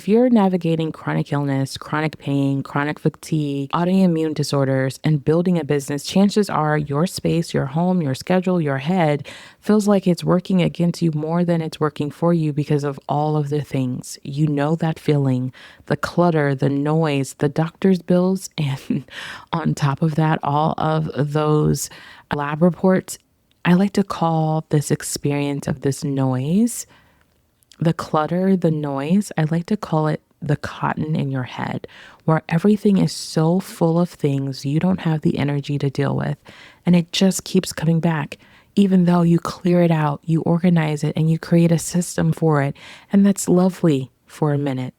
If you're navigating chronic illness, chronic pain, chronic fatigue, autoimmune disorders, and building a business, chances are your space, your home, your schedule, your head feels like it's working against you more than it's working for you because of all of the things. You know that feeling, the clutter, the noise, the doctor's bills, and on top of that, all of those lab reports. I like to call this experience of this noise, the clutter, the noise, I like to call it the cotton in your head, where everything is so full of things you don't have the energy to deal with. And it just keeps coming back, even though you clear it out, you organize it, and you create a system for it. And that's lovely for a minute.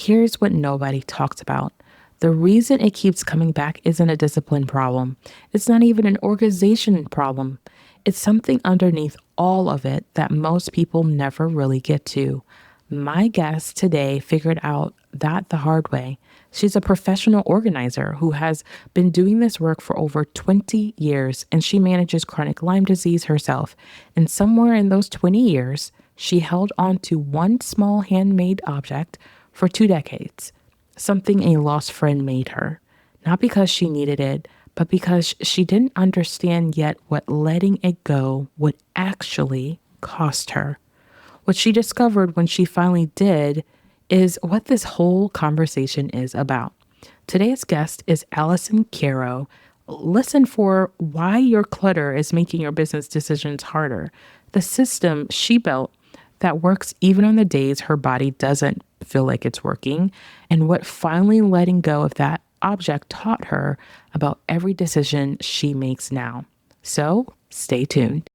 Here's what nobody talks about. The reason it keeps coming back isn't a discipline problem. It's not even an organization problem. It's something underneath all of it that most people never really get to. My guest today figured out that the hard way. She's a professional organizer who has been doing this work for over 20 years, and she manages chronic Lyme disease herself. And somewhere in those 20 years, she held on to one small handmade object for 2 decades, something a lost friend made her. Not because she needed it, but because she didn't understand yet what letting it go would actually cost her. What she discovered when she finally did is what this whole conversation is about. Today's guest is Alison Kero. Listen for why your clutter is making your business decisions harder. The system she built that works even on the days her body doesn't feel like it's working, and what finally letting go of that object taught her about every decision she makes now. So stay tuned.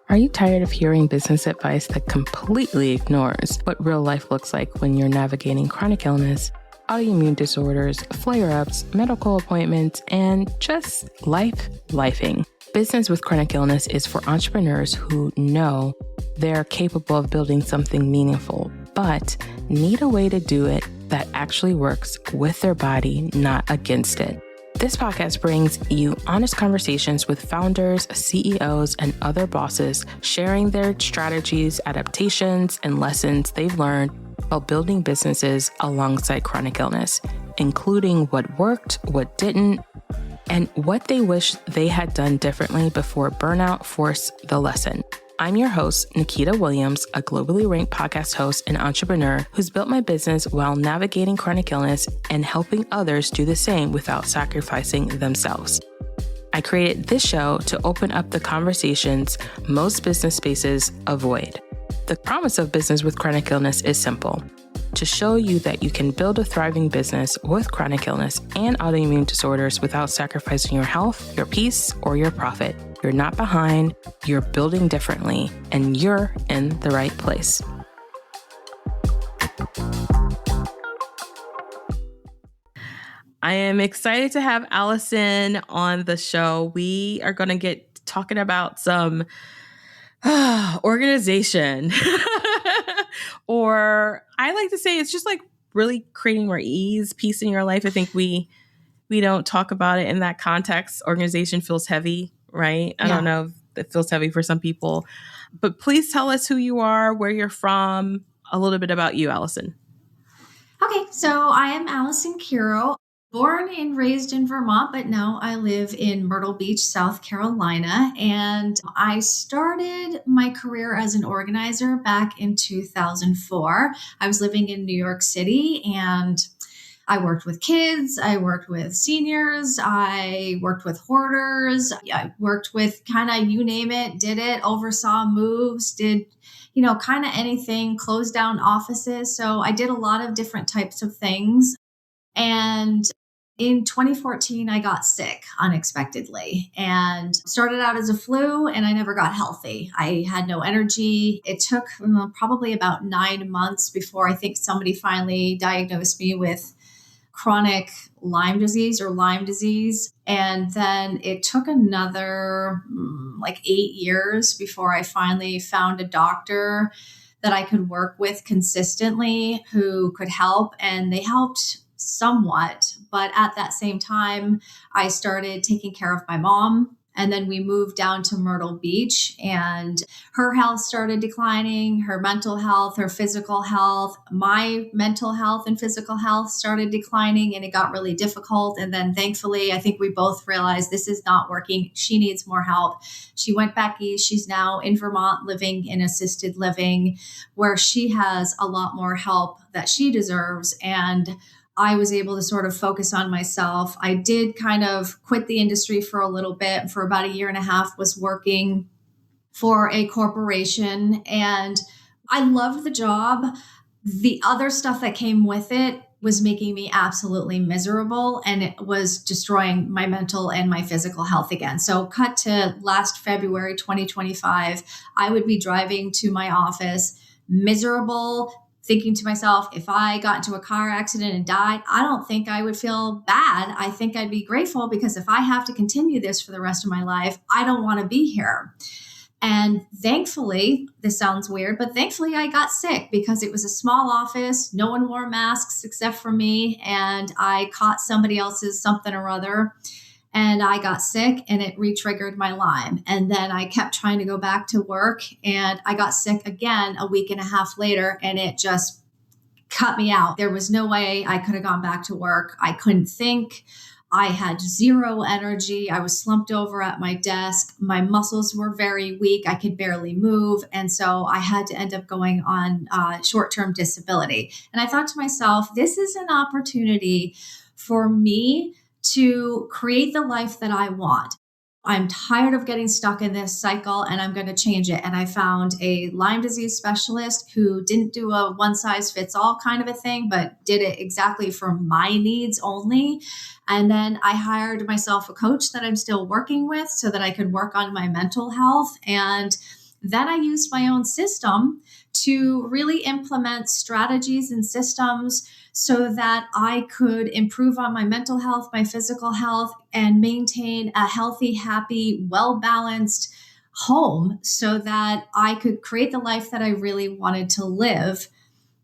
Are you tired of hearing business advice that completely ignores what real life looks like when you're navigating chronic illness, autoimmune disorders, flare-ups, medical appointments, and just lifing? Business with chronic illness is for entrepreneurs who know they're capable of building something meaningful, but need a way to do it that actually works with their body, not against it. This podcast brings you honest conversations with founders, CEOs, and other bosses sharing their strategies, adaptations, and lessons they've learned while building businesses alongside chronic illness, including what worked, what didn't, and what they wish they had done differently before burnout forced the lesson. I'm your host, Nikita Williams, a globally ranked podcast host and entrepreneur who's built my business while navigating chronic illness and helping others do the same without sacrificing themselves. I created this show to open up the conversations most business spaces avoid. The promise of business with chronic illness is simple: to show you that you can build a thriving business with chronic illness and autoimmune disorders without sacrificing your health, your peace, or your profit. You're not behind, you're building differently, and you're in the right place. I am excited to have Alison on the show. We are going to get talking about some organization, or I like to say it's just like really creating more ease, peace in your life. I think we don't talk about it in that context. Organization feels heavy, right? I don't know if it feels heavy for some people, but please tell us who you are, where you're from, a little bit about you, Alison. Okay, so I am Alison Kero, born and raised in Vermont, but now I live in Myrtle Beach, South Carolina. And I started my career as an organizer back in 2004. I was living in New York City, and I worked with kids, I worked with seniors, I worked with hoarders, I worked with kind of, you name it, did it, oversaw moves, did, kind of anything, closed down offices. So I did a lot of different types of things. And in 2014, I got sick unexpectedly and started out as a flu, and I never got healthy. I had no energy. It took probably about 9 months before I think somebody finally diagnosed me with chronic Lyme disease. And then it took another 8 years before I finally found a doctor that I could work with consistently who could help. And they helped somewhat. But at that same time, I started taking care of my mom. And then we moved down to Myrtle Beach, and her health started declining, her mental health, her physical health, my mental health and physical health started declining, and it got really difficult. And then thankfully, I think we both realized this is not working. She needs more help. She went back east. She's now in Vermont living in assisted living, where she has a lot more help that she deserves. And I was able to sort of focus on myself. I did kind of quit the industry for a little bit. For about a year and a half, was working for a corporation, and I loved the job. The other stuff that came with it was making me absolutely miserable, and it was destroying my mental and my physical health again. So cut to last February 2025, I would be driving to my office miserable, thinking to myself, if I got into a car accident and died, I don't think I would feel bad. I think I'd be grateful, because if I have to continue this for the rest of my life, I don't want to be here. And thankfully, this sounds weird, but thankfully I got sick, because it was a small office. No one wore masks except for me. And I caught somebody else's something or other. And I got sick, and it re-triggered my Lyme. And then I kept trying to go back to work, and I got sick again a week and a half later, and it just cut me out. There was no way I could have gone back to work. I couldn't think. I had zero energy. I was slumped over at my desk. My muscles were very weak. I could barely move. And so I had to end up going on short-term disability. And I thought to myself, this is an opportunity for me to create the life that I want. I'm tired of getting stuck in this cycle, and I'm going to change it. And I found a Lyme disease specialist who didn't do a one size fits all kind of a thing, but did it exactly for my needs only. And then I hired myself a coach that I'm still working with so that I could work on my mental health. And then I used my own system to really implement strategies and systems so that I could improve on my mental health, my physical health, and maintain a healthy, happy, well-balanced home so that I could create the life that I really wanted to live.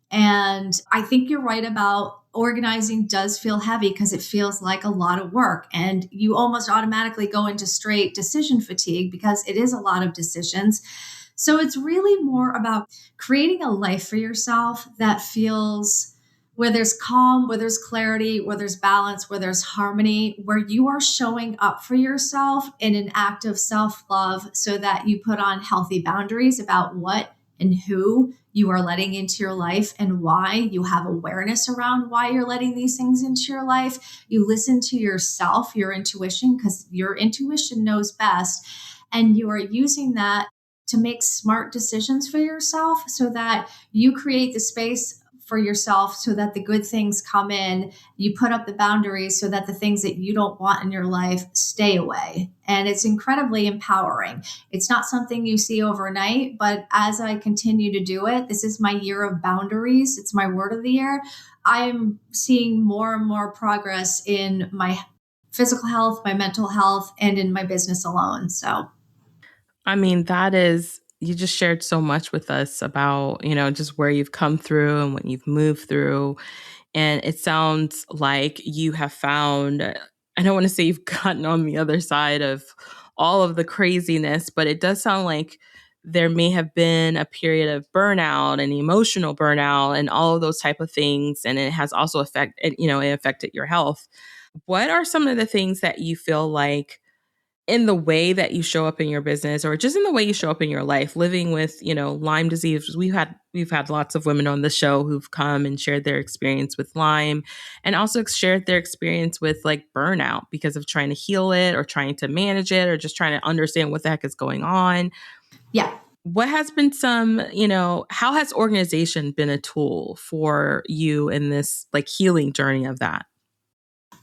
And I think you're right about organizing does feel heavy, because it feels like a lot of work, and you almost automatically go into straight decision fatigue because it is a lot of decisions. So it's really more about creating a life for yourself that feels, where there's calm, where there's clarity, where there's balance, where there's harmony, where you are showing up for yourself in an act of self-love, so that you put on healthy boundaries about what and who you are letting into your life and why. You have awareness around why you're letting these things into your life. You listen to yourself, your intuition, because your intuition knows best. And you are using that to make smart decisions for yourself, so that you create the space for yourself so that the good things come in. You put up the boundaries so that the things that you don't want in your life stay away. And it's incredibly empowering. It's not something you see overnight, but as I continue to do it, this is my year of boundaries. It's my word of the year. I'm seeing more and more progress in my physical health, my mental health, and in my business alone. So I mean, that is, you just shared so much with us about, just where you've come through and what you've moved through. And it sounds like you have found, I don't want to say you've gotten on the other side of all of the craziness, but it does sound like there may have been a period of burnout and emotional burnout and all of those type of things. And it has also it affected your health. What are some of the things that you feel like, in the way that you show up in your business, or just in the way you show up in your life, living with, Lyme disease? We've had lots of women on the show who've come and shared their experience with Lyme, and also shared their experience with like burnout because of trying to heal it or trying to manage it or just trying to understand what the heck is going on. yeah. What has been how has organization been a tool for you in this like healing journey of that?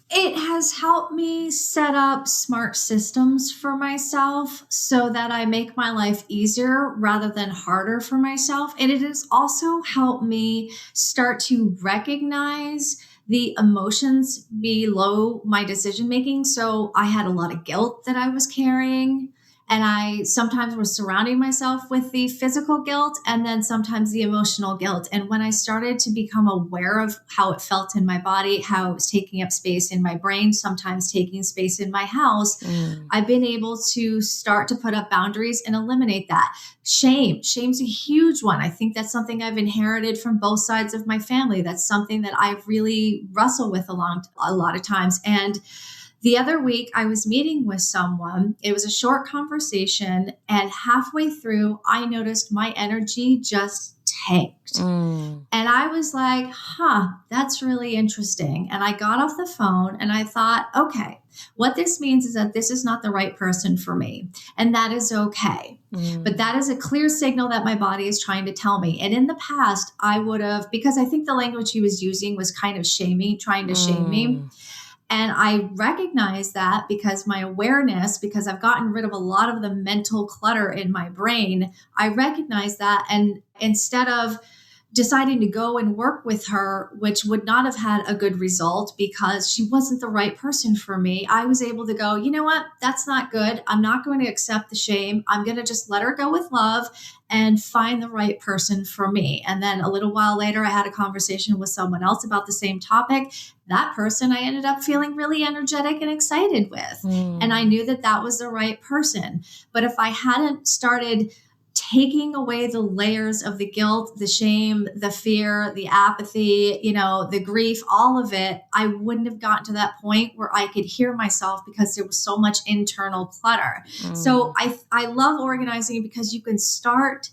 It has helped me set up smart systems for myself so that I make my life easier rather than harder for myself. And it has also helped me start to recognize the emotions below my decision making. So I had a lot of guilt that I was carrying. And I sometimes was surrounding myself with the physical guilt and then sometimes the emotional guilt. And when I started to become aware of how it felt in my body, how it was taking up space in my brain, sometimes taking space in my house, Mm. I've been able to start to put up boundaries and eliminate that. Shame's a huge one. I think that's something I've inherited from both sides of my family. That's something that I really wrestle with a lot of times. And the other week, I was meeting with someone. It was a short conversation. And halfway through, I noticed my energy just tanked. Mm. And I was like, that's really interesting. And I got off the phone and I thought, okay, what this means is that this is not the right person for me. And that is okay. But that is a clear signal that my body is trying to tell me. And in the past, I would have, because I think the language he was using was kind of shaming, trying to shame me. Mm. And I recognize that because my awareness, because I've gotten rid of a lot of the mental clutter in my brain, I recognize that. And instead of deciding to go and work with her, which would not have had a good result because she wasn't the right person for me, I was able to go, you know what? That's not good. I'm not going to accept the shame. I'm going to just let her go with love and find the right person for me. And then a little while later, I had a conversation with someone else about the same topic. That person I ended up feeling really energetic and excited with. And I knew that that was the right person. But if I hadn't started taking away the layers of the guilt, the shame, the fear, the apathy, the grief, all of it, I wouldn't have gotten to that point where I could hear myself because there was so much internal clutter. So I love organizing because you can start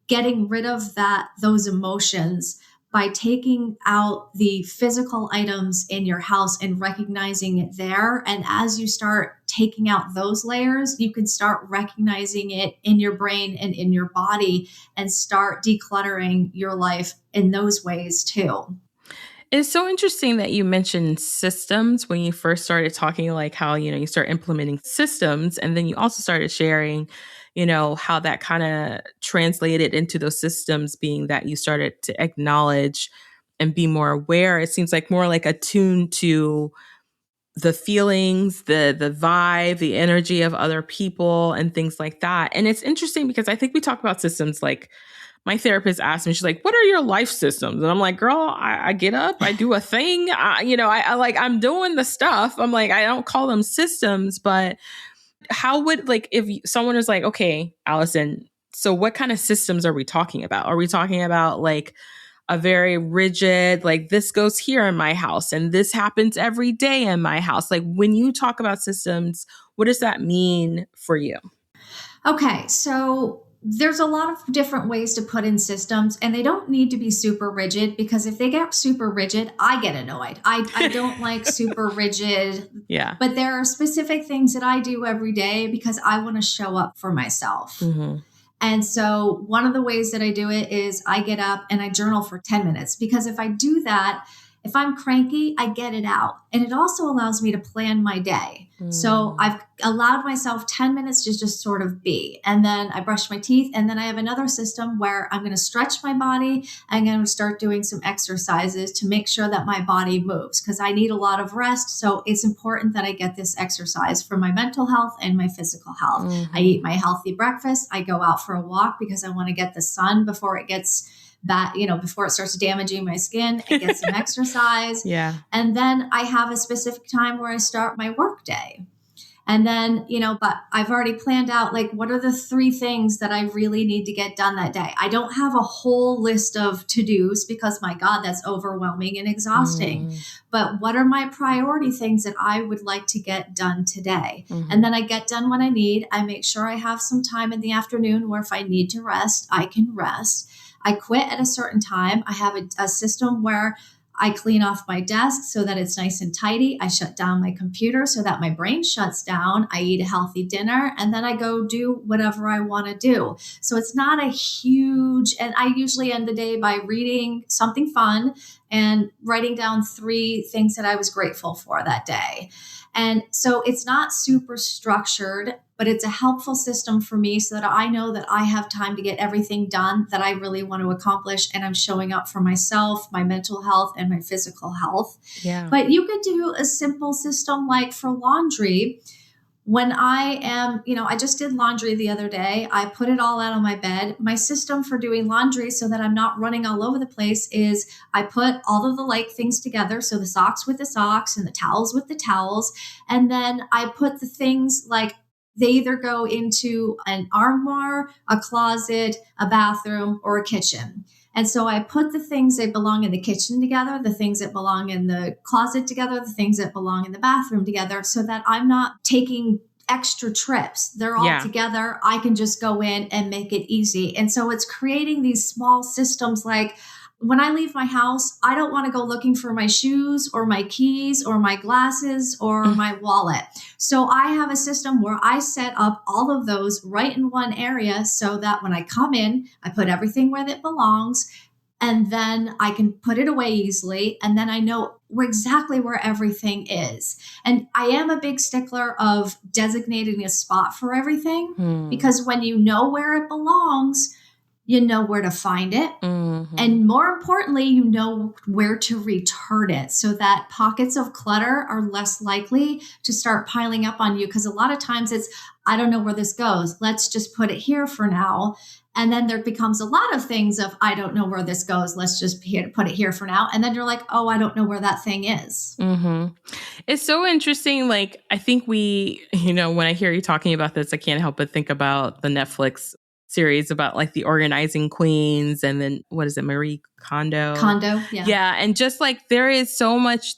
getting rid of those emotions by taking out the physical items in your house and recognizing it there. And as you start taking out those layers, you can start recognizing it in your brain and in your body and start decluttering your life in those ways too. It's so interesting that you mentioned systems when you first started talking, like how, you start implementing systems, and then you also started sharing, how that kind of translated into those systems being that you started to acknowledge and be more aware. It seems like more like attuned to the feelings, the vibe, the energy of other people and things like that. And it's interesting because I think we talk about systems like my therapist asked me, she's like, "What are your life systems?" And I'm like, "Girl, I get up, I do a thing. I like, I'm doing the stuff." I'm like, I don't call them systems, but how would, like, if someone is like, "Okay, Allison, so what kind of systems are we talking about? Are we talking about like a very rigid, like this goes here in my house and this happens every day in my house?" Like when you talk about systems, what does that mean for you? Okay, so there's a lot of different ways to put in systems, and they don't need to be super rigid because if they get super rigid, I get annoyed. I don't like super rigid, Yeah. but there are specific things that I do every day because I want to show up for myself. Mm-hmm. And so one of the ways that I do it is I get up and I journal for 10 minutes because if I do that, if I'm cranky, I get it out. And it also allows me to plan my day. So I've allowed myself 10 minutes to just sort of be. And then I brush my teeth. And then I have another system where I'm going to stretch my body. I'm going to start doing some exercises to make sure that my body moves because I need a lot of rest. So it's important that I get this exercise for my mental health and my physical health. Mm-hmm. I eat my healthy breakfast. I go out for a walk because I want to get the sun before it gets before it starts damaging my skin, and get some exercise. Yeah. And then I have a specific time where I start my work day. And then, but I've already planned out like, what are the 3 things that I really need to get done that day? I don't have a whole list of to-dos because my God, that's overwhelming and exhausting. But what are my priority things that I would like to get done today? And then I get done what I need. I make sure I have some time in the afternoon where if I need to rest, I can rest. I quit at a certain time. I have a system where I clean off my desk so that it's nice and tidy. I shut down my computer so that my brain shuts down. I eat a healthy dinner and then I go do whatever I want to do. So it's not a huge, and I usually end the day by reading something fun and writing down 3 things that I was grateful for that day. And so it's not super structured, but it's a helpful system for me so that I know that I have time to get everything done that I really want to accomplish. And I'm showing up for myself, my mental health, and my physical health. Yeah. But you could do a simple system like for laundry When I am, I just did laundry the other day. I put it all out on my bed. My system for doing laundry so that I'm not running all over the place is I put all of the like things together. So the socks with the socks and the towels with the towels. And then I put the things like they either go into an armoire, a closet, a bathroom, or a kitchen. And so I put the things that belong in the kitchen together, the things that belong in the closet together, the things that belong in the bathroom together, so that I'm not taking extra trips. They're all Yeah. together. I can just go in and make it easy. And so it's creating these small systems like, when I leave my house, I don't want to go looking for my shoes or my keys or my glasses or my wallet. So I have a system where I set up all of those right in one area so that when I come in, I put everything where it belongs and then I can put it away easily. And then I know exactly where everything is. And I am a big stickler of designating a spot for everything because when you know where it belongs, you know where to find it. Mm-hmm. And more importantly, you know where to return it so that pockets of clutter are less likely to start piling up on you. Because a lot of times it's, I don't know where this goes. Let's just put it here for now. And then there becomes a lot of things of, I don't know where this goes. Let's just put it here for now. And then you're like, oh, I don't know where that thing is. Mm-hmm. It's so interesting. Like, I think when I hear you talking about this, I can't help but think about the Netflix series about like the organizing queens and then what is it, Marie Kondo? Yeah. Yeah. And just like there's so much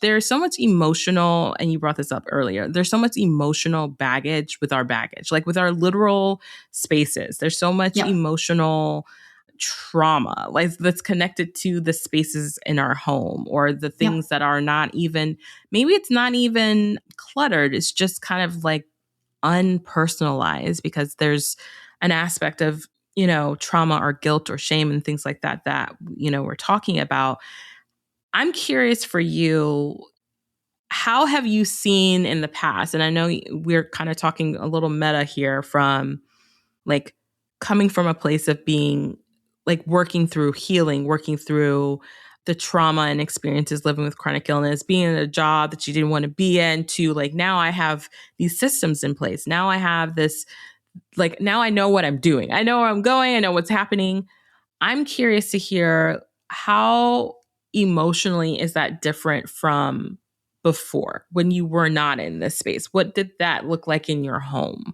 emotional, and you brought this up earlier, there's so much emotional baggage with our baggage, like with our literal spaces. There's so much emotional trauma like that's connected to the spaces in our home or the things that are not even, maybe it's not even cluttered. It's just kind of like unpersonalized because there's an aspect of, trauma or guilt or shame and things like that, we're talking about. I'm curious for you, how have you seen in the past? And I know we're kind of talking a little meta here from like coming from a place of being like working through healing, working through the trauma and experiences living with chronic illness, being in a job that you didn't want to be in, to like, now I have these systems in place. Now I have this, like, now I know what I'm doing. I know where I'm going. I know what's happening. I'm curious to hear, how emotionally is that different from before when you were not in this space? What did that look like in your home?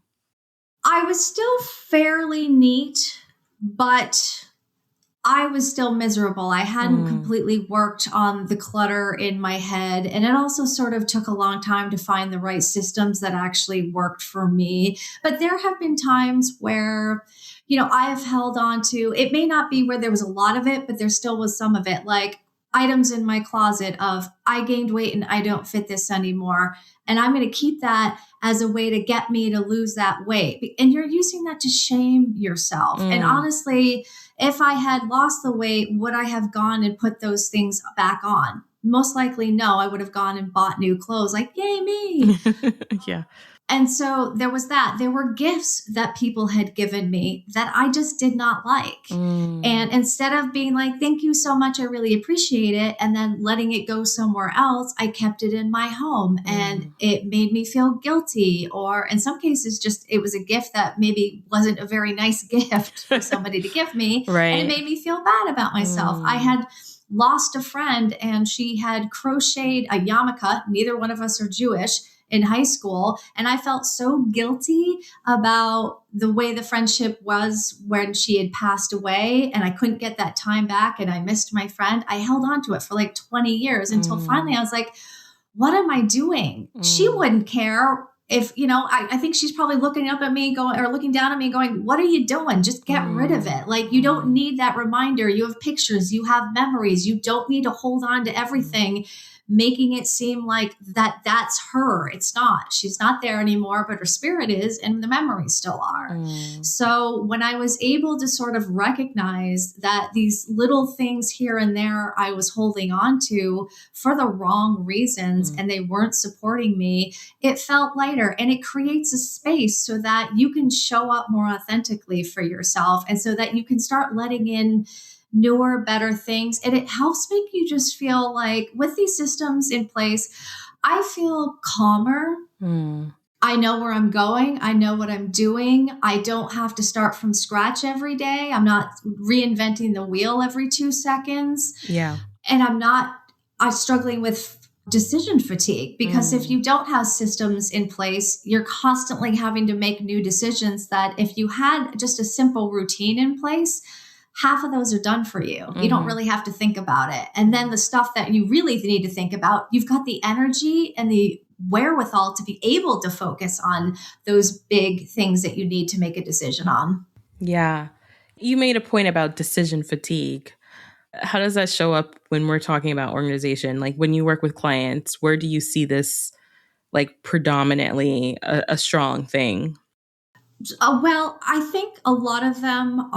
I was still fairly neat, but I was still miserable. I hadn't completely worked on the clutter in my head. And it also sort of took a long time to find the right systems that actually worked for me. But there have been times where, I have held on to, it may not be where there was a lot of it, but there still was some of it. Like items in my closet of, I gained weight and I don't fit this anymore. And I'm going to keep that as a way to get me to lose that weight. And you're using that to shame yourself. And honestly, if I had lost the weight, would I have gone and put those things back on? Most likely, no. I would have gone and bought new clothes, like, yay, me. Yeah. And so there was that. There were gifts that people had given me that I just did not like. And instead of being like, thank you so much, I really appreciate it, and then letting it go somewhere else, I kept it in my home and it made me feel guilty. Or in some cases, just it was a gift that maybe wasn't a very nice gift for somebody to give me. Right. And it made me feel bad about myself. I had lost a friend and she had crocheted a yarmulke. Neither one of us are Jewish, in high school. And I felt so guilty about the way the friendship was when she had passed away and I couldn't get that time back and I missed my friend. I held on to it for like 20 years until finally I was like, what am I doing? She wouldn't care if, I think she's probably looking up at me going, or looking down at me going, what are you doing? Just get rid of it. Like, you don't need that reminder. You have pictures, you have memories. You don't need to hold on to everything, making it seem like that's her. It's not. She's not there anymore, but her spirit is, and the memories still are. So when I was able to sort of recognize that these little things here and there I was holding on to for the wrong reasons and they weren't supporting me, it felt lighter, and it creates a space so that you can show up more authentically for yourself, and so that you can start letting in newer, better things. And it helps make you just feel like, with these systems in place, I feel calmer. I know where I'm going. I know what I'm doing. I don't have to start from scratch every day. I'm not reinventing the wheel every 2 seconds. Yeah. And I'm struggling with decision fatigue because if you don't have systems in place, you're constantly having to make new decisions that if you had just a simple routine in place, half of those are done for you. You don't really have to think about it. And then the stuff that you really need to think about, you've got the energy and the wherewithal to be able to focus on those big things that you need to make a decision on. Yeah. You made a point about decision fatigue. How does that show up when we're talking about organization? Like when you work with clients, where do you see this like predominantly a strong thing? Well, I think a lot of them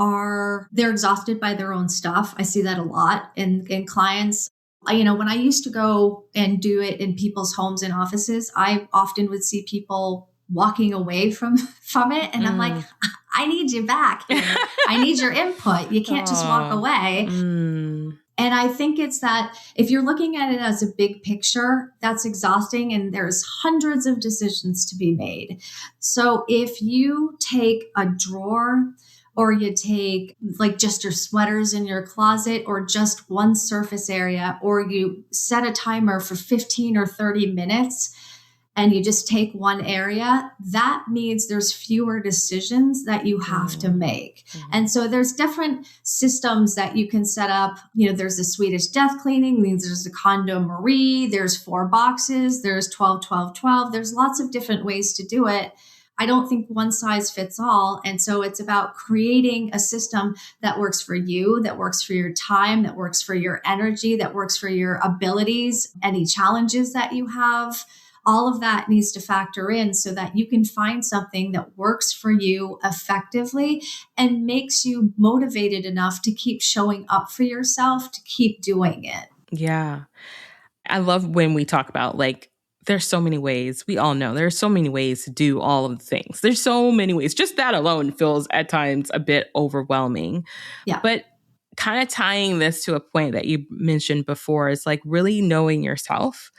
they're exhausted by their own stuff. I see that a lot in clients. When I used to go and do it in people's homes and offices, I often would see people walking away from it. And I'm like, Mm. I need you back here. I need your input. You can't just walk Aw. away. Mm. And I think it's that if you're looking at it as a big picture, that's exhausting and there's hundreds of decisions to be made. So if you take a drawer or you take like just your sweaters in your closet or just one surface area, or you set a timer for 15 or 30 minutes and you just take one area, that means there's fewer decisions that you have to make. And so there's different systems that you can set up. There's the Swedish death cleaning, there's the Kondo Marie, there's 4 boxes, there's 12, 12, 12. There's lots of different ways to do it. I don't think one size fits all. And so it's about creating a system that works for you, that works for your time, that works for your energy, that works for your abilities, any challenges that you have. All of that needs to factor in so that you can find something that works for you effectively and makes you motivated enough to keep showing up for yourself, to keep doing it. Yeah. I love when we talk about like, there's so many ways. We all know there's so many ways to do all of the things. There's so many ways. Just that alone feels at times a bit overwhelming. Yeah. But kind of tying this to a point that you mentioned before is like really knowing yourself,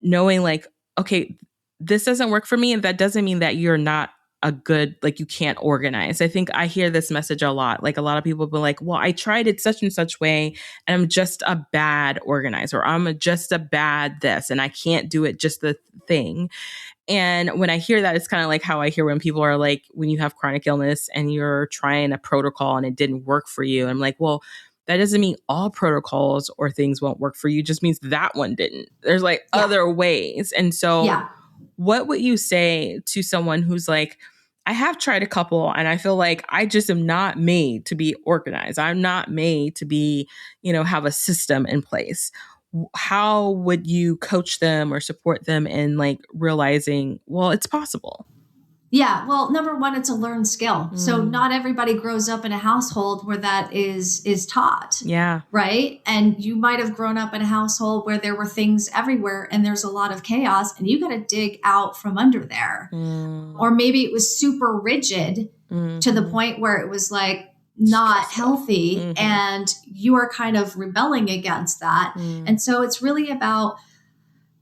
knowing like, okay, this doesn't work for me. And that doesn't mean that you're not a good, like you can't organize. I think I hear this message a lot. Like a lot of people be like, well, I tried it such and such way and I'm just a bad organizer. Just a bad this and I can't do it just the thing. And when I hear that, it's kind of like how I hear when people are like, when you have chronic illness and you're trying a protocol and it didn't work for you. I'm like, well, that doesn't mean all protocols or things won't work for you. It just means that one didn't. There's like Yeah. other ways. And so Yeah. what would you say to someone who's like, I have tried a couple and I feel like I just am not made to be organized. I'm not made to be, have a system in place. How would you coach them or support them in like realizing, well, it's possible? Yeah. Well, number one, it's a learned skill. So not everybody grows up in a household where that is taught. Yeah. Right. And you might have grown up in a household where there were things everywhere and there's a lot of chaos and you got to dig out from under there. Or maybe it was super rigid to the point where it was like not healthy and you are kind of rebelling against that. And so it's really about,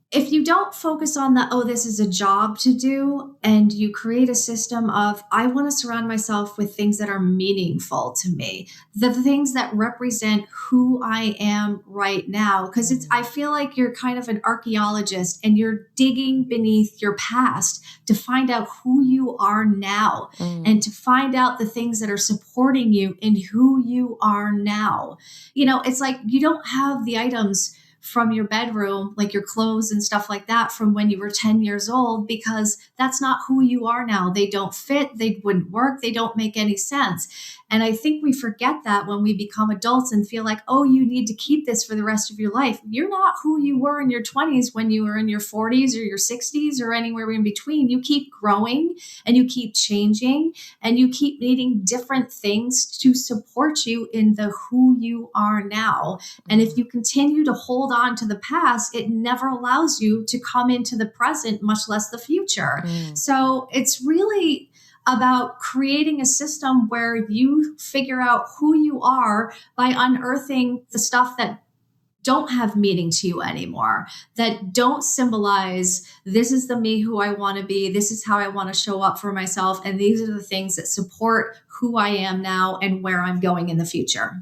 if you don't focus on this is a job to do, and you create a system of, I want to surround myself with things that are meaningful to me, the things that represent who I am right now. Because I feel like you're kind of an archaeologist and you're digging beneath your past to find out who you are now and to find out the things that are supporting you in who you are now. It's like you don't have the items from your bedroom, like your clothes and stuff like that from when you were 10 years old, because that's not who you are now. They don't fit, they wouldn't work, they don't make any sense. And I think we forget that when we become adults and feel like, oh, you need to keep this for the rest of your life. You're not who you were in your 20s when you were in your 40s or your 60s or anywhere in between. You keep growing and you keep changing and you keep needing different things to support you in the who you are now. And if you continue to hold on to the past, it never allows you to come into the present, much less the future. So it's really about creating a system where you figure out who you are by unearthing the stuff that don't have meaning to you anymore, that don't symbolize this is the me who I want to be, this is how I want to show up for myself, and these are the things that support who I am now and where I'm going in the future.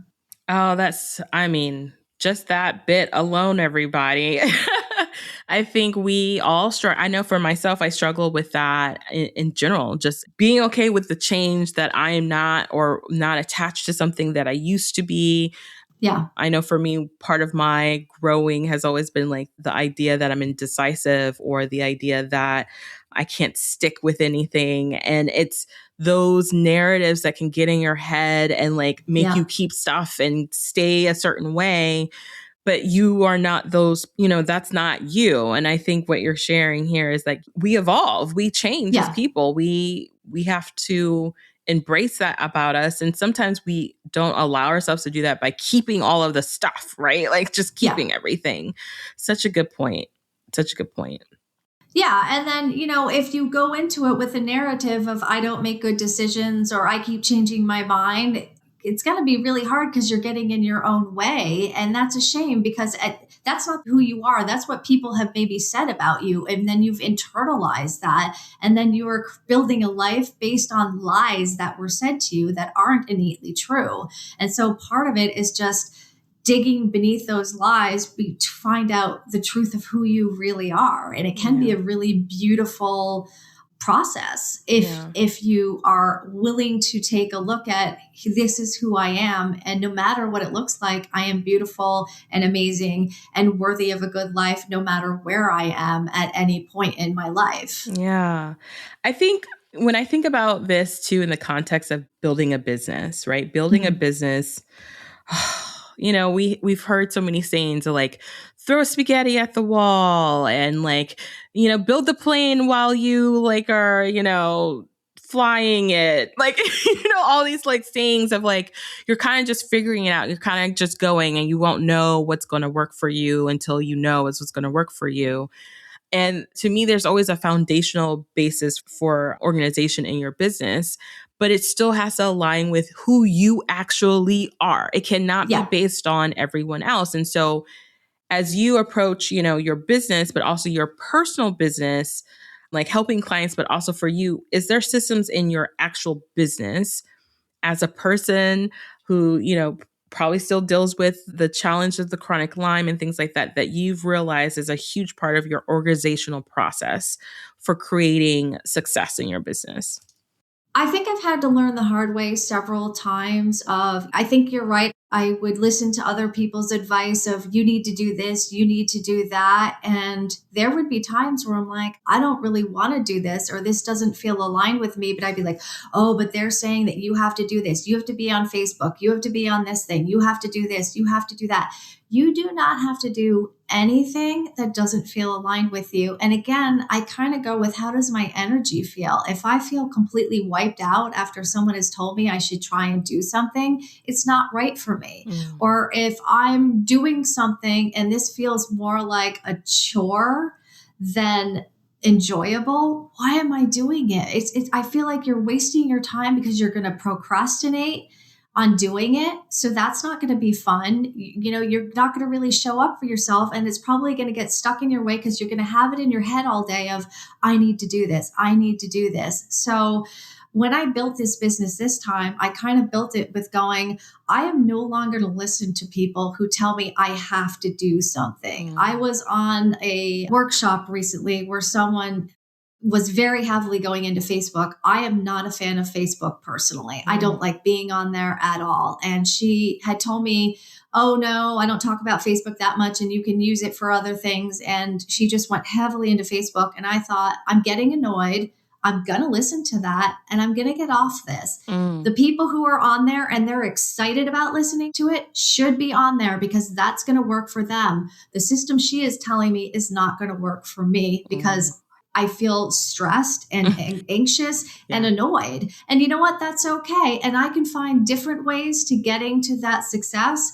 Oh, I mean, just that bit alone, everybody. I think we all struggle. I know for myself, I struggle with that in general, just being okay with the change that I am not or not attached to something that I used to be. Yeah. I know for me, part of my growing has always been like the idea that I'm indecisive or the idea that I can't stick with anything. And it's those narratives that can get in your head and like make you Yeah. keep stuff and stay a certain way. But you are not those, that's not you. And I think what you're sharing here is like we evolve, we change as Yeah. people. We have to embrace that about us. And sometimes we don't allow ourselves to do that by keeping all of the stuff, right? Like just Yeah. keeping everything. Such a good point. Such a good point. Yeah. And then, if you go into it with a narrative of I don't make good decisions or I keep changing my mind, it's going to be really hard because you're getting in your own way. And that's a shame because that's not who you are. That's what people have maybe said about you. And then you've internalized that. And then you're building a life based on lies that were said to you that aren't innately true. And so part of it is just digging beneath those lies to find out the truth of who you really are. And it can be a really beautiful process if you are willing to take a look at this is who I am. And no matter what it looks like, I am beautiful and amazing and worthy of a good life, no matter where I am at any point in my life. Yeah. I think when I think about this too, in the context of building a business, right? Building a business, we've heard so many sayings of like throw spaghetti at the wall and like, build the plane while you like are, flying it. Like, all these like sayings of like, you're kind of just figuring it out. You're kind of just going and you won't know what's going to work for you until you know it's what's going to work for you. And to me, there's always a foundational basis for organization in your business, but it still has to align with who you actually are. It cannot be based on everyone else. And so as you approach, your business, but also your personal business, like helping clients, but also for you, is there systems in your actual business as a person who, probably still deals with the challenge of the chronic Lyme and things like that, that you've realized is a huge part of your organizational process for creating success in your business? I think I've had to learn the hard way several times I think you're right. I would listen to other people's advice of you need to do this, you need to do that. And there would be times where I'm like, I don't really want to do this, or this doesn't feel aligned with me. But I'd be like, oh, but they're saying that you have to do this. You have to be on Facebook. You have to be on this thing. You have to do this. You have to do that. You do not have to do anything that doesn't feel aligned with you. And again, I kind of go with how does my energy feel? If I feel completely wiped out after someone has told me I should try and do something, it's not right for me. Or if I'm doing something and this feels more like a chore than enjoyable, why am I doing it? I feel like you're wasting your time because you're going to procrastinate on doing it. So that's not going to be fun. You're not going to really show up for yourself. And it's probably going to get stuck in your way because you're going to have it in your head all day of, I need to do this. I need to do this. So when I built this business this time, I kind of built it with going, I am no longer to listen to people who tell me I have to do something. I was on a workshop recently where someone was very heavily going into Facebook. I am not a fan of Facebook personally. I don't like being on there at all. And she had told me, oh no, I don't talk about Facebook that much and you can use it for other things. And she just went heavily into Facebook. And I thought, I'm getting annoyed. I'm going to listen to that and I'm going to get off this. The people who are on there and they're excited about listening to it should be on there because that's going to work for them. The system she is telling me is not going to work for me because I feel stressed and anxious and annoyed. And you know what? That's okay. And I can find different ways to getting to that success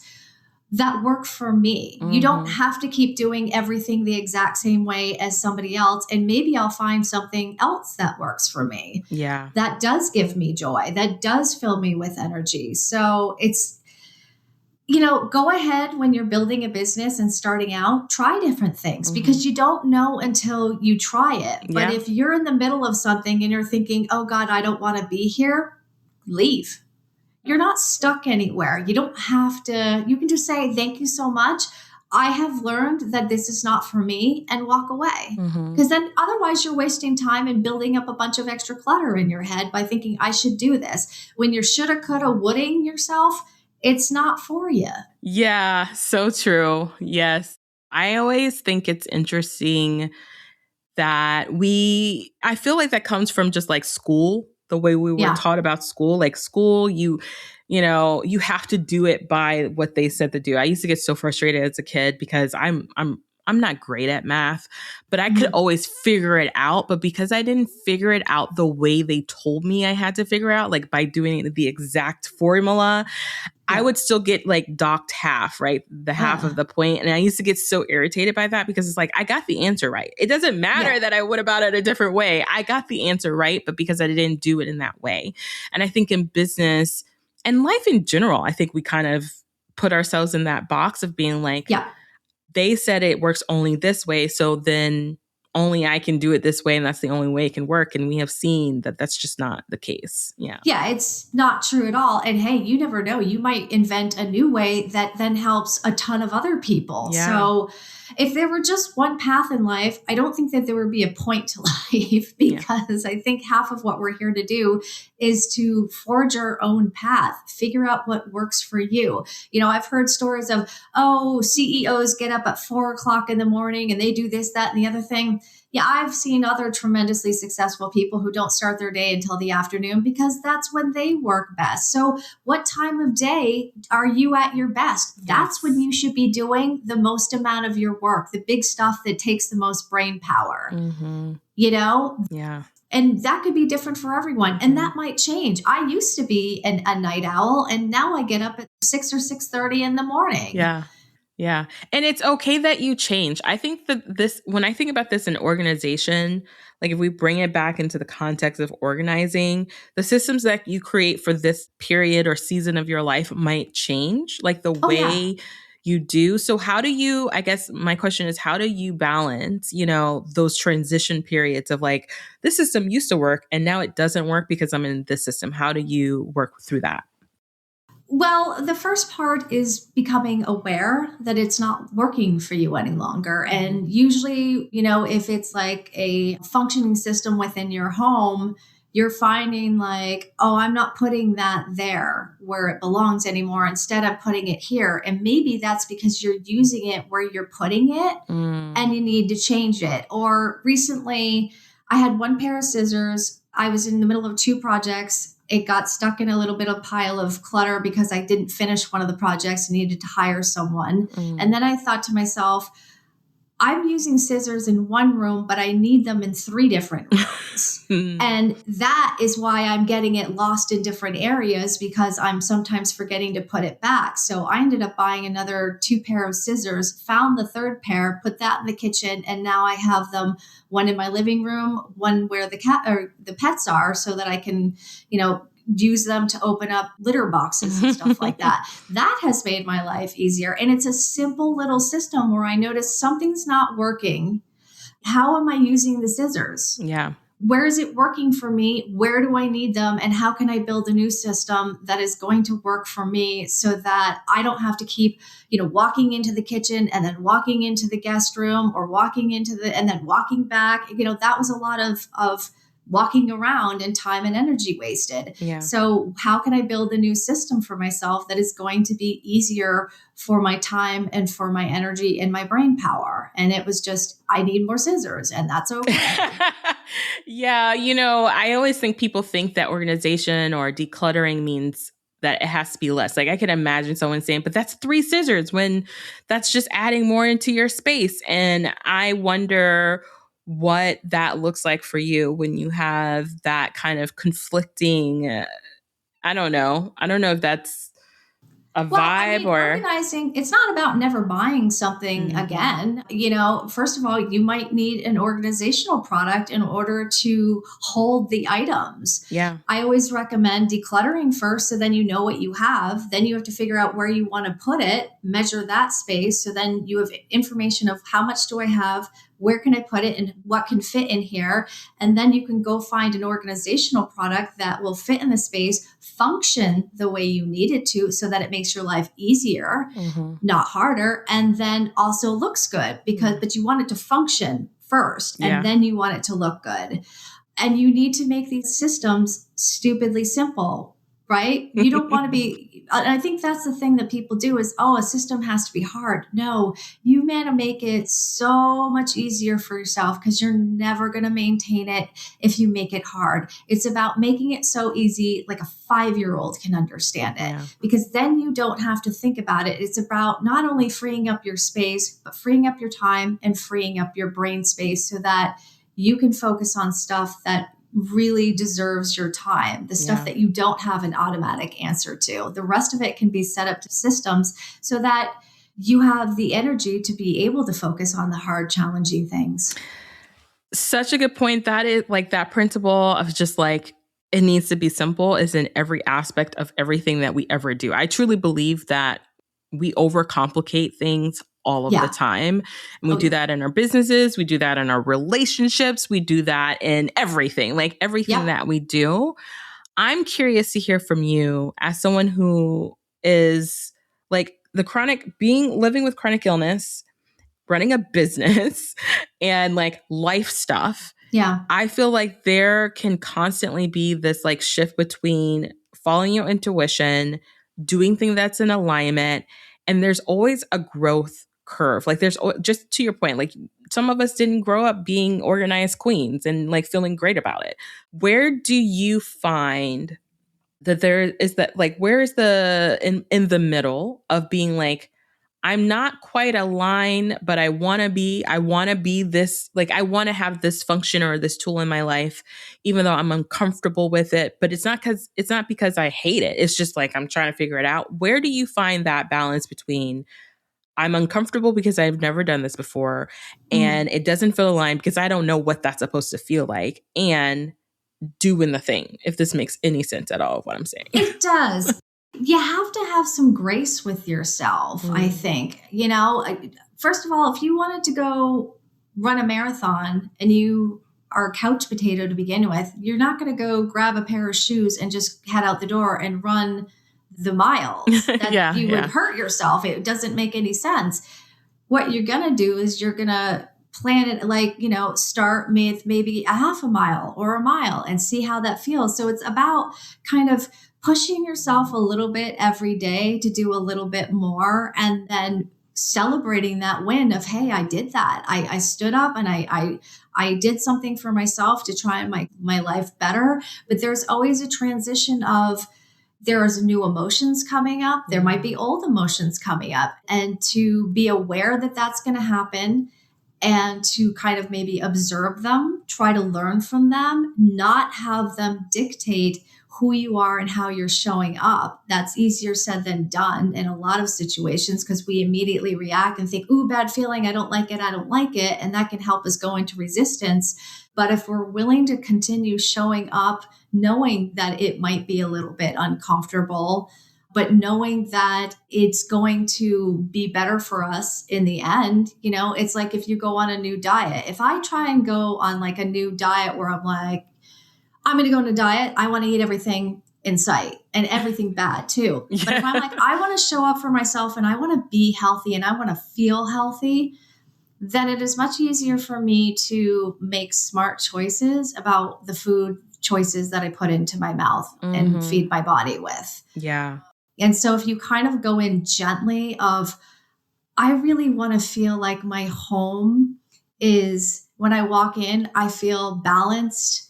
that work for me. You don't have to keep doing everything the exact same way as somebody else. And maybe I'll find something else that works for me. Yeah. That does give me joy, that does fill me with energy. So it's, Go ahead when you're building a business and starting out, try different things Hmm. because you don't know until you try it. But Yeah. if you're in the middle of something and you're thinking, oh God, I don't want to be here, leave. You're not stuck anywhere. You don't have to, you can just say, thank you so much. I have learned that this is not for me and walk away. Hmm. Because then otherwise you're wasting time and building up a bunch of extra clutter in your head by thinking, I should do this. When you're shoulda, coulda, wooding yourself, it's not for you. Yeah, so true. Yes. I always think it's interesting that I feel like that comes from just like school, the way we were Yeah. taught about school. Like school, you have to do it by what they said to do. I used to get so frustrated as a kid because I'm not great at math, but I could Mhm. always figure it out. But because I didn't figure it out the way they told me I had to figure out, like by doing the exact formula, I Yeah. would still get like docked half, right? The half of Uh, the point. And I used to get so irritated by that because it's like, I got the answer right. It doesn't yeah. matter that I would have about it a different way. I got the answer right, but because I didn't do it in that way. And I think in business and life in general, I think we kind of put ourselves in that box of being like, Yeah. they said it works only this way. So then only I can do it this way. And that's the only way it can work. And we have seen that that's just not the case. Yeah. Yeah, it's not true at all. And hey, you never know. You might invent a new way that then helps a ton of other people. Yeah. So, if there were just one path in life, I don't think that there would be a point to life Yeah. because I think half of what we're here to do is to forge our own path, figure out what works for you. I've heard stories of, oh, CEOs get up at 4 o'clock in the morning and they do this, that, and the other thing. Yeah, I've seen other tremendously successful people who don't start their day until the afternoon because that's when they work best. So, what time of day are you at your best? That's when Yes. you should be doing the most amount of your work, the big stuff that takes the most brain power, Mm-hmm. you know? Yeah. And that could be different for everyone. And Mm-hmm. that might change. I used to be a night owl, and now I get up at 6 or 6:30 in the morning. Yeah. Yeah. And it's okay that you change. I think that when I think about this in organization, like if we bring it back into the context of organizing, the systems that you create for this period or season of your life might change, like the Oh, yeah. way you do. So I guess my question is, how do you balance, those transition periods of like, this system used to work and now it doesn't work because I'm in this system. How do you work through that? Well, the first part is becoming aware that it's not working for you any longer. Mhm. And usually, if it's like a functioning system within your home, you're finding like, oh, I'm not putting that there where it belongs anymore. Instead, I'm putting it here. And maybe that's because you're using it where you're putting it Mm. and you need to change it. Or recently, I had one pair of scissors. I was in the middle of two projects. It got stuck in a little bit of pile of clutter because I didn't finish one of the projects and needed to hire someone. Mm. And then I thought to myself, I'm using scissors in one room, but I need them in three different rooms. And that is why I'm getting it lost in different areas because I'm sometimes forgetting to put it back. So I ended up buying another two pair of scissors, found the third pair, put that in the kitchen, and now I have them one in my living room, one where the cat or the pets are, so that I can, use them to open up litter boxes and stuff like that. That has made my life easier. And it's a simple little system where I notice something's not working. How am I using the scissors? Yeah. Where is it working for me? Where do I need them? And how can I build a new system that is going to work for me so that I don't have to keep, walking into the kitchen and then walking into the guest room or walking and then walking back. That was a lot of walking around and time and energy wasted. Yeah. So how can I build a new system for myself that is going to be easier for my time and for my energy and my brain power? And it was just, I need more scissors and that's okay. Yeah, I always think people think that organization or decluttering means that it has to be less. Like I can imagine someone saying, but that's three scissors when that's just adding more into your space. And I wonder what that looks like for you when you have that kind of conflicting, I don't know. I don't know if that's a Well, I vibe mean, or? organizing, it's not about never buying something Mhm. again. First of all, you might need an organizational product in order to hold the items. Yeah. I always recommend decluttering first so then you know what you have. Then you have to figure out where you want to put it, measure that space. So then you have information of how much do I have, where can I put it, and what can fit in here. And then you can go find an organizational product that will fit in the space, function the way you need it to so that it makes your life easier, Mhm. not harder, and then also looks good Yeah. but you want it to function first and Yeah. then you want it to look good. And you need to make these systems stupidly simple, right? You don't want to be, I think that's the thing that people do is, oh, a system has to be hard. No, you want to make it so much easier for yourself because you're never going to maintain it if you make it hard. It's about making it so easy, like a 5-year-old can understand it, Yeah. because then you don't have to think about it. It's about not only freeing up your space, but freeing up your time and freeing up your brain space so that you can focus on stuff that really deserves your time, the stuff Yeah. that you don't have an automatic answer to. The rest of it can be set up to systems so that you have the energy to be able to focus on the hard, challenging things. Such a good point. That is like that principle of just like it needs to be simple is in every aspect of everything that we ever do. I truly believe that we overcomplicate things all of the Yeah. time. And we Oh, do yeah. that in our businesses, we do that in our relationships, we do that in everything, like everything Yep. that we do. I'm curious to hear from you as someone who is like the chronic being living with chronic illness, running a business and like life stuff. Yeah. I feel like there can constantly be this like shift between following your intuition, doing things that's in alignment, and there's always a growth curve. Like just to your point, like some of us didn't grow up being organized queens and like feeling great about it. Where do you find that there is that like where is the in the middle of being like I'm not quite aligned, but I want to be this, like, I want to have this function or this tool in my life, even though I'm uncomfortable with it. But it's not because I hate it. It's just like, I'm trying to figure it out. Where do you find that balance between I'm uncomfortable because I've never done this before Mm. and it doesn't feel aligned because I don't know what that's supposed to feel like and doing the thing, if this makes any sense at all of what I'm saying. It does. You have to have some grace with yourself, I Mm. think. First of all, if you wanted to go run a marathon and you are a couch potato to begin with, you're not going to go grab a pair of shoes and just head out the door and run the miles. That Yeah, you would yeah. hurt yourself. It doesn't make any sense. What you're going to do is you're going to plan it like, start with maybe a half a mile or a mile and see how that feels. So it's about kind of pushing yourself a little bit every day to do a little bit more and then celebrating that win of, hey, I did that. I stood up and I did something for myself to try and make my life better. But there's always a transition of, there's new emotions coming up. There might be old emotions coming up, and to be aware that that's going to happen and to kind of maybe observe them, try to learn from them, not have them dictate who you are and how you're showing up. That's easier said than done in a lot of situations because we immediately react and think, ooh, bad feeling. I don't like it. I don't like it. And that can help us go into resistance. But if we're willing to continue showing up, knowing that it might be a little bit uncomfortable, but knowing that it's going to be better for us in the end. It's like if you go on a new diet. If I try and go on like a new diet where I'm like, I'm going to go on a diet, I want to eat everything in sight and everything bad too. But if I'm like, I want to show up for myself and I want to be healthy and I want to feel healthy, then it is much easier for me to make smart choices about the food choices that I put into my mouth and Hmm. feed my body with. Yeah. And so if you kind of go in gently of, I really want to feel like my home is, when I walk in, I feel balanced.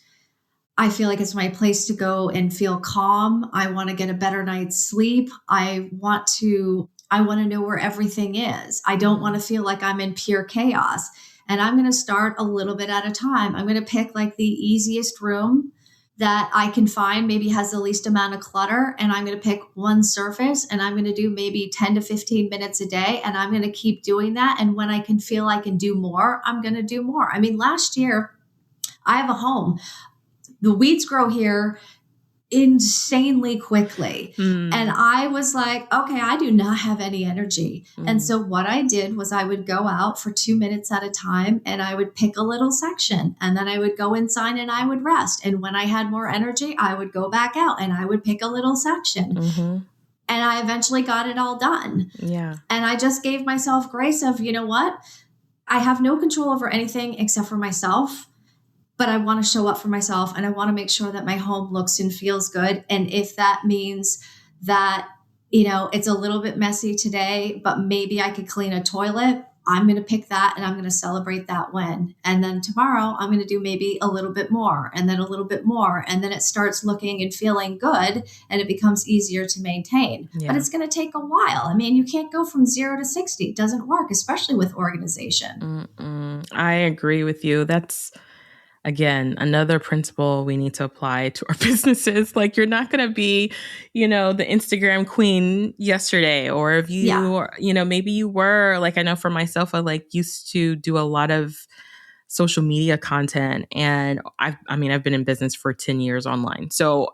I feel like it's my place to go and feel calm. I want to get a better night's sleep. I want to know where everything is. I don't want to feel like I'm in pure chaos. And I'm going to start a little bit at a time. I'm going to pick like the easiest room that I can find maybe has the least amount of clutter. And I'm going to pick one surface and I'm going to do maybe 10 to 15 minutes a day. And I'm going to keep doing that. And when I can feel I can do more, I'm going to do more. I mean, last year, I have a home. The weeds grow here insanely quickly. And I was like, okay, I do not have any energy. And so what I did was I would go out for 2 minutes at a time and I would pick a little section and then I would go inside and I would rest. And when I had more energy, I would go back out and I would pick a little section. And I eventually got it all done. Yeah. And I just gave myself grace of, you know what? I have no control over anything except for myself. But I want to show up for myself and I want to make sure that my home looks and feels good. And if that means that, it's a little bit messy today, but maybe I could clean a toilet, I'm going to pick that and I'm going to celebrate that win. And then tomorrow I'm going to do maybe a little bit more and then a little bit more. And then it starts looking and feeling good and it becomes easier to maintain. Yeah. But it's going to take a while. I mean, you can't go from 0 to 60. It doesn't work, especially with organization. I agree with you. That's, again, another principle we need to apply to our businesses. Like, you're not going to be, the Instagram queen yesterday, or if you, maybe you were, like, I know for myself, I used to do a lot of social media content, and I've been in business for 10 years online. So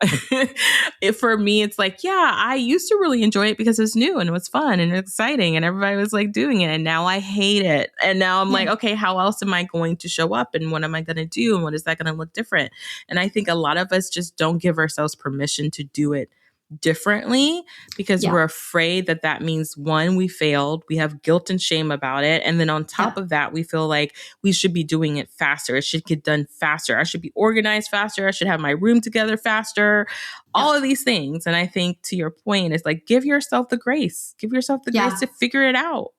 for me, it's like, yeah, I used to really enjoy it because it's new and it was fun and exciting and everybody was like doing it. And now I hate it. And now I'm like, okay, how else am I going to show up and what am I going to do? And what is that going to look different? And I think a lot of us just don't give ourselves permission to do it differently because we're afraid that means, one, we failed, we have guilt and shame about it, and then on top of that, we feel like we should be doing it faster. It should get done faster. I should be organized faster. I should have my room together faster. All of these things. And I think, to your point, is like, give yourself the grace. Give yourself the grace to figure it out.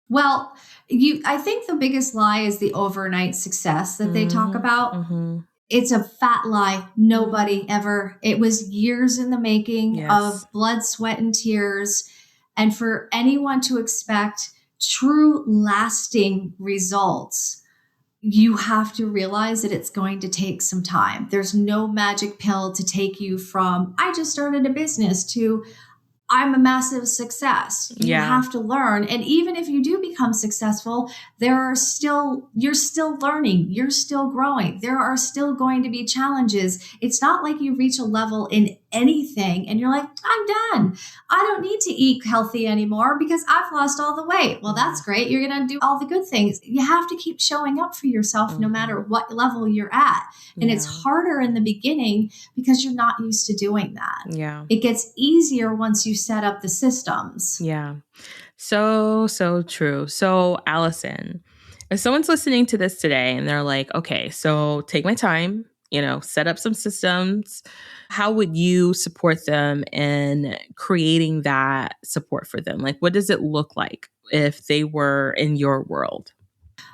Well, I think the biggest lie is the overnight success that they talk about. It's a fat lie. Nobody ever. It was years in the making of blood, sweat, and tears. And for anyone to expect true lasting results, you have to realize that it's going to take some time. There's no magic pill to take you from, I just started a business, to I'm a massive success. You have to learn. And even if you do become successful, you're still learning. You're still growing. There are still going to be challenges. It's not like you reach a level in anything and you're like, I'm done. I don't need to eat healthy anymore because I've lost all the weight. Well, that's great. You're going to do all the good things. You have to keep showing up for yourself no matter what level you're at. And it's harder in the beginning because you're not used to doing that. Yeah. It gets easier once you set up the systems. Yeah. So true. So, Alison, if someone's listening to this today and they're like, okay, so take my time, set up some systems, how would you support them in creating that support for them? Like, what does it look like if they were in your world?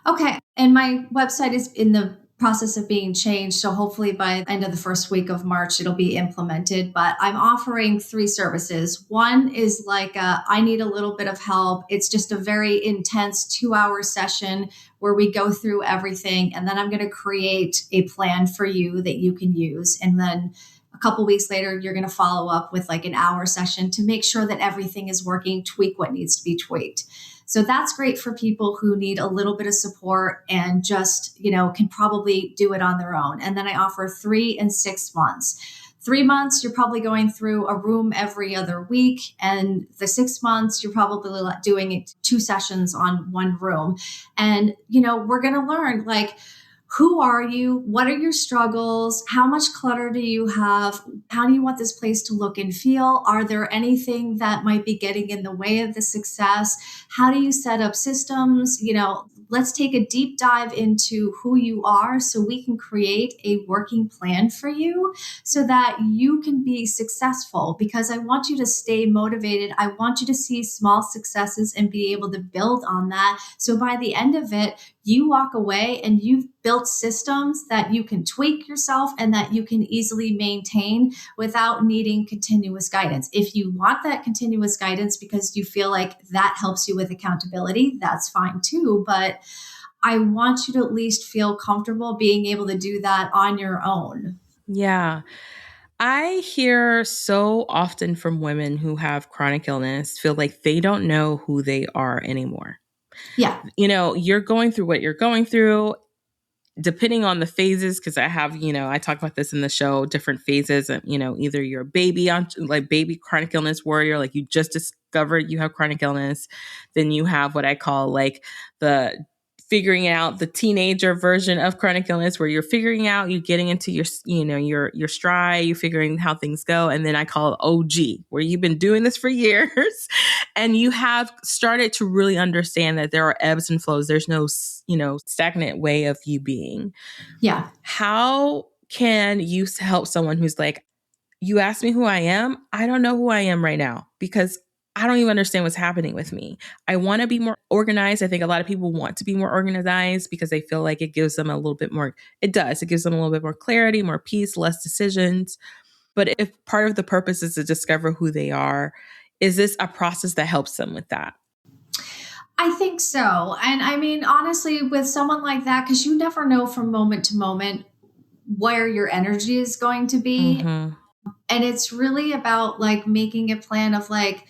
Okay. And my website is in the process of being changed. So hopefully by the end of the first week of March, it'll be implemented. But I'm offering 3 services. One is like I need a little bit of help. It's just a very intense 2-hour session where we go through everything. And then I'm going to create a plan for you that you can use. And then a couple weeks later, you're going to follow up with like an hour session to make sure that everything is working, tweak what needs to be tweaked. So that's great for people who need a little bit of support and just, can probably do it on their own. And then I offer 3 and 6 months. 3 months, you're probably going through a room every other week. And the 6 months, you're probably doing 2 sessions on 1 room. And, we're going to learn, like, who are you? What are your struggles? How much clutter do you have? How do you want this place to look and feel? Are there anything that might be getting in the way of the success? How do you set up systems? Let's take a deep dive into who you are so we can create a working plan for you so that you can be successful, because I want you to stay motivated. I want you to see small successes and be able to build on that. So by the end of it, you walk away and you've built systems that you can tweak yourself and that you can easily maintain without needing continuous guidance. If you want that continuous guidance because you feel like that helps you with accountability, that's fine too. But I want you to at least feel comfortable being able to do that on your own. Yeah. I hear so often from women who have chronic illness feel like they don't know who they are anymore. Yeah. You're going through what you're going through, depending on the phases, because I have, I talk about this in the show, different phases. And, either you're a baby on like baby chronic illness warrior, like you just discovered you have chronic illness. Then you have what I call like the figuring out the teenager version of chronic illness, where you're figuring out, you're getting into your stride, you're figuring how things go. And then I call it OG, where you've been doing this for years and you have started to really understand that there are ebbs and flows. There's no, stagnant way of you being. Yeah. How can you help someone who's like, you asked me who I am? I don't know who I am right now because I don't even understand what's happening with me. I want to be more organized. I think a lot of people want to be more organized because they feel like it gives them a little bit more. It does. It gives them a little bit more clarity, more peace, less decisions. But if part of the purpose is to discover who they are, is this a process that helps them with that? I think so. And I mean, honestly, with someone like that, because you never know from moment to moment where your energy is going to be. Mm-hmm. And it's really about like making a plan of like,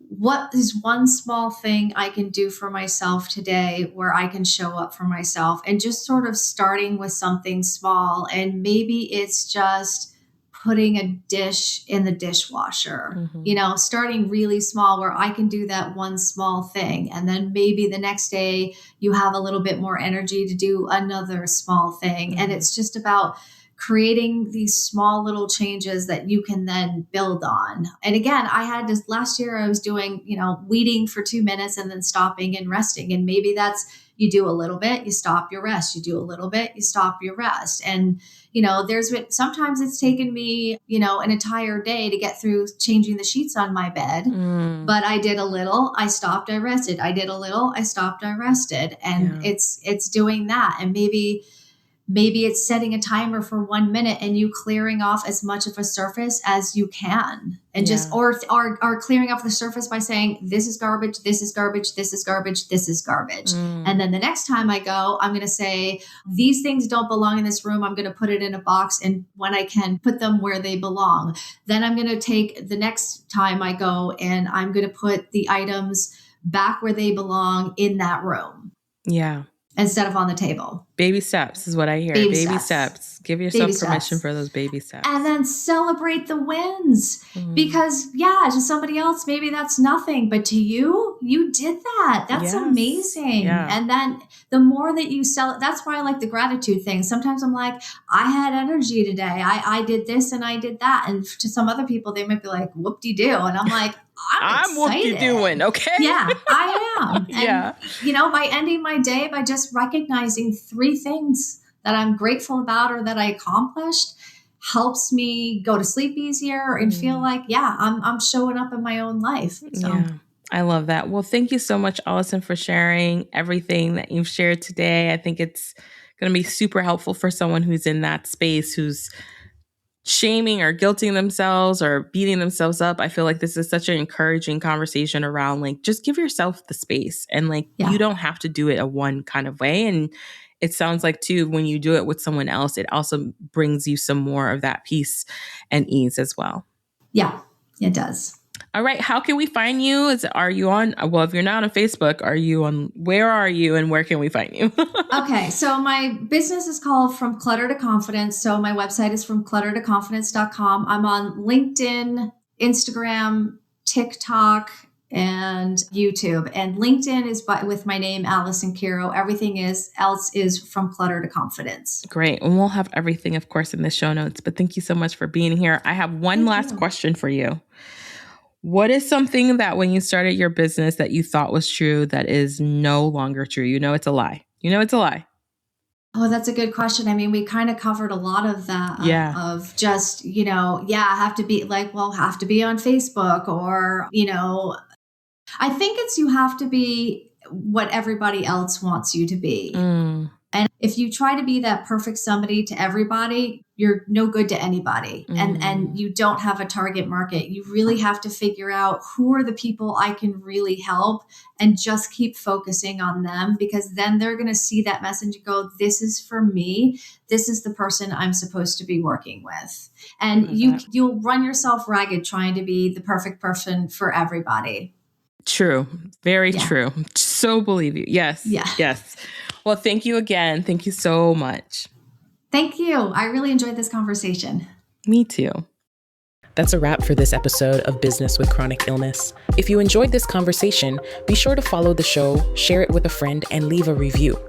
what is one small thing I can do for myself today where I can show up for myself, and just sort of starting with something small. And maybe it's just putting a dish in the dishwasher, starting really small where I can do that one small thing. And then maybe the next day you have a little bit more energy to do another small thing. And it's just about creating these small little changes that you can then build on. And again, I had this last year, I was doing, weeding for 2 minutes and then stopping and resting. And maybe that's, you do a little bit, you stop, your rest, you do a little bit, you stop, your rest. And, there's been, sometimes it's taken me, an entire day to get through changing the sheets on my bed. But I did a little, I stopped, I rested. I did a little, I stopped, I rested. And it's doing that. And maybe it's setting a timer for 1 minute and you clearing off as much of a surface as you can, and just or clearing off the surface by saying, this is garbage, this is garbage, this is garbage, this is garbage. And then the next time I go, I'm going to say, these things don't belong in this room. I'm going to put it in a box, and when I can, put them where they belong. Then I'm going to take the next time I go and I'm going to put the items back where they belong in that room. Yeah. Instead of on the table. Baby steps is what I hear. Baby steps. Give yourself permission for those baby steps. And then celebrate the wins. Because to somebody else, maybe that's nothing. But to you, you did that. That's amazing. Yeah. And then the more that you that's why I like the gratitude thing. Sometimes I'm like, I had energy today. I did this and I did that. And to some other people, they might be like, whoop-de-doo. And I'm like, I'm whoop-de-doing, okay? Yeah, I am. And, by ending my day by just recognizing 3 things that I'm grateful about or that I accomplished helps me go to sleep easier and feel like, I'm showing up in my own life. So. Yeah, I love that. Well, thank you so much, Alison, for sharing everything that you've shared today. I think it's going to be super helpful for someone who's in that space, who's shaming or guilting themselves or beating themselves up. I feel like this is such an encouraging conversation around like, just give yourself the space, and like, you don't have to do it a one kind of way. And it sounds like too, when you do it with someone else, it also brings you some more of that peace and ease as well. Yeah, it does. All right. How can we find you? Are you on, well, if you're not on Facebook, where are you and where can we find you? Okay. So my business is called From Clutter to Confidence. So my website is fromcluttertoconfidence.com. I'm on LinkedIn, Instagram, TikTok, and YouTube. And LinkedIn is with my name, Alison Kero. Everything else is From Clutter to Confidence. Great. And we'll have everything, of course, in the show notes. But thank you so much for being here. I have one last question for you. What is something that when you started your business that you thought was true that is no longer true? It's a lie. It's a lie. Oh, that's a good question. I mean, we kind of covered a lot of that of just, I have to be have to be on Facebook or, I think it's you have to be what everybody else wants you to be. And if you try to be that perfect somebody to everybody, you're no good to anybody, and you don't have a target market. You really have to figure out who are the people I can really help and just keep focusing on them, because then they're going to see that message and go, this is for me. This is the person I'm supposed to be working with. And you'll run yourself ragged trying to be the perfect person for everybody. True. Very true. So believe you. Yes. Yeah. Yes. Well, thank you again. Thank you so much. Thank you. I really enjoyed this conversation. Me too. That's a wrap for this episode of Business with Chronic Illness. If you enjoyed this conversation, be sure to follow the show, share it with a friend, and leave a review.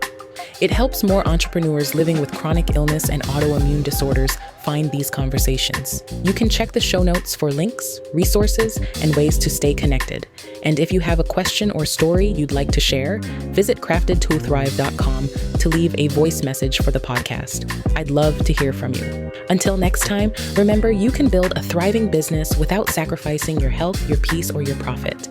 It helps more entrepreneurs living with chronic illness and autoimmune disorders find these conversations. You can check the show notes for links, resources, and ways to stay connected. And if you have a question or story you'd like to share, visit craftedtothrive.com to leave a voice message for the podcast. I'd love to hear from you. Until next time, remember you can build a thriving business without sacrificing your health, your peace, or your profit.